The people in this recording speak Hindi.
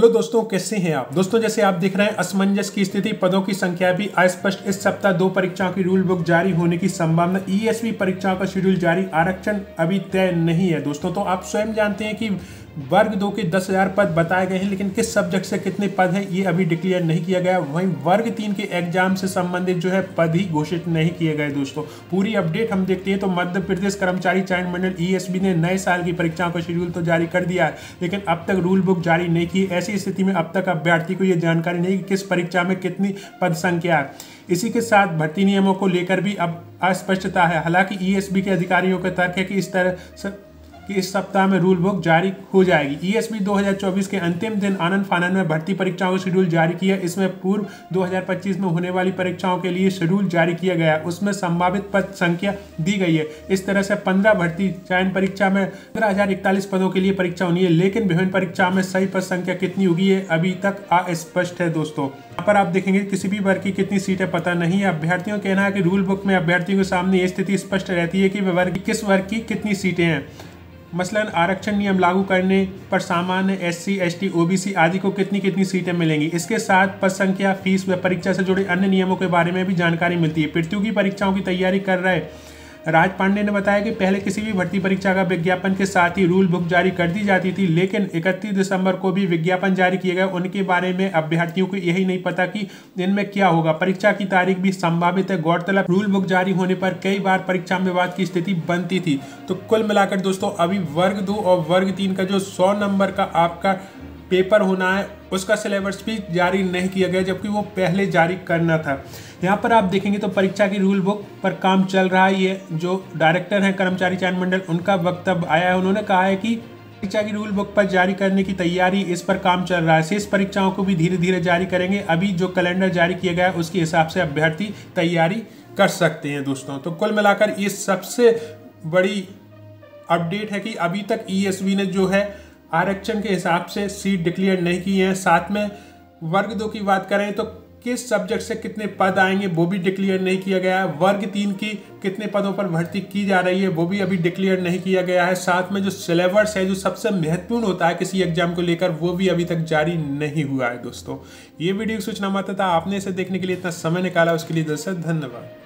हेलो दोस्तों, कैसे हैं आप। दोस्तों जैसे आप देख रहे हैं असमंजस की स्थिति, पदों की संख्या भी अस्पष्ट। इस सप्ताह 2 परीक्षाओं की रूल बुक जारी होने की संभावना। ईएसवी परीक्षाओं का शेड्यूल जारी, आरक्षण अभी तय नहीं है दोस्तों। तो आप स्वयं जानते हैं कि वर्ग 2 के 10,000 पद बताए गए हैं, लेकिन किस सब्जेक्ट से कितने पद हैं ये अभी डिक्लेयर नहीं किया गया। वहीं वर्ग 3 के एग्जाम से संबंधित जो है पद ही घोषित नहीं किए गए दोस्तों। पूरी अपडेट हम देखते हैं तो मध्य प्रदेश कर्मचारी चयन मंडल ईएसबी ने नए साल की परीक्षाओं का शेड्यूल तो जारी कर दिया है, लेकिन अब तक रूल बुक जारी नहीं की। ऐसी स्थिति में अब तक अभ्यर्थी को यह जानकारी नहीं कि किस परीक्षा में कितनी पद संख्या है। इसी के साथ भर्ती नियमों को लेकर भी अब अस्पष्टता है। हालांकि ईएसबी के अधिकारियों का तर्क है कि इस सप्ताह में रूल बुक जारी हो जाएगी। ईएसबी 2024 के अंतिम दिन आनंद फानन में भर्ती परीक्षाओं का शेड्यूल जारी किया। इसमें पूर्व 2025 में होने वाली परीक्षाओं के लिए शेड्यूल जारी किया गया। उसमें संभावित पद संख्या दी गई है। इस तरह से 15 भर्ती चयन परीक्षा में 15,041 पदों के लिए परीक्षा होनी है, लेकिन विभिन्न परीक्षाओं में सही पद संख्या कितनी होगी ये अभी तक अस्पष्ट है दोस्तों। यहाँ पर आप देखेंगे किसी भी वर्ग की कितनी सीटें पता नहीं है। अभ्यर्थियों का कहना है कि रूल बुक में अभ्यर्थियों के सामने ये स्थिति स्पष्ट रहती है कि किस वर्ग की कितनी सीटें हैं। मसलन आरक्षण नियम लागू करने पर सामान्य एससी, एसटी, ओबीसी आदि को कितनी कितनी सीटें मिलेंगी। इसके साथ पद संख्या, फीस व परीक्षा से जुड़े अन्य नियमों के बारे में भी जानकारी मिलती है। प्रतियोगी परीक्षाओं की तैयारी कर रहे राज पांडे ने बताया कि पहले किसी भी भर्ती परीक्षा का विज्ञापन के साथ ही रूल बुक जारी कर दी जाती थी, लेकिन 31 दिसंबर को भी विज्ञापन जारी किए गए। उनके बारे में अभ्यर्थियों को यही नहीं पता कि इनमें क्या होगा। परीक्षा की तारीख भी संभावित है। गौरतलब रूल बुक जारी होने पर कई बार परीक्षा में विवाद की स्थिति बनती थी। तो कुल मिलाकर दोस्तों अभी वर्ग 2 और वर्ग 3 का जो 100 नंबर का आपका पेपर होना है उसका सिलेबस भी जारी नहीं किया गया, जबकि वो पहले जारी करना था। यहाँ पर आप देखेंगे तो परीक्षा की रूल बुक पर काम चल रहा है। ये जो डायरेक्टर हैं कर्मचारी चयन मंडल, उनका वक्तव्य आया है। उन्होंने कहा है कि परीक्षा की रूल बुक पर जारी करने की तैयारी, इस पर काम चल रहा है। शेष परीक्षाओं को भी धीरे धीरे जारी करेंगे। अभी जो कैलेंडर जारी किया गया है उसके हिसाब से अभ्यर्थी तैयारी कर सकते हैं दोस्तों। तो कुल मिलाकर ये सबसे बड़ी अपडेट है कि अभी तक ईएसबी ने जो है आरक्षण के हिसाब से सीट डिक्लेयर नहीं की है। साथ में वर्ग 2 की बात करें तो किस सब्जेक्ट से कितने पद आएंगे वो भी डिक्लेयर नहीं किया गया है। वर्ग 3 की कितने पदों पर भर्ती की जा रही है वो भी अभी डिक्लेयर नहीं किया गया है। साथ में जो सिलेबस है, जो सबसे महत्वपूर्ण होता है किसी एग्जाम को लेकर, वो भी अभी तक जारी नहीं हुआ है दोस्तों। ये वीडियो सूचना मात्र था। आपने इसे देखने के लिए इतना समय निकाला, उसके लिए दिल से धन्यवाद।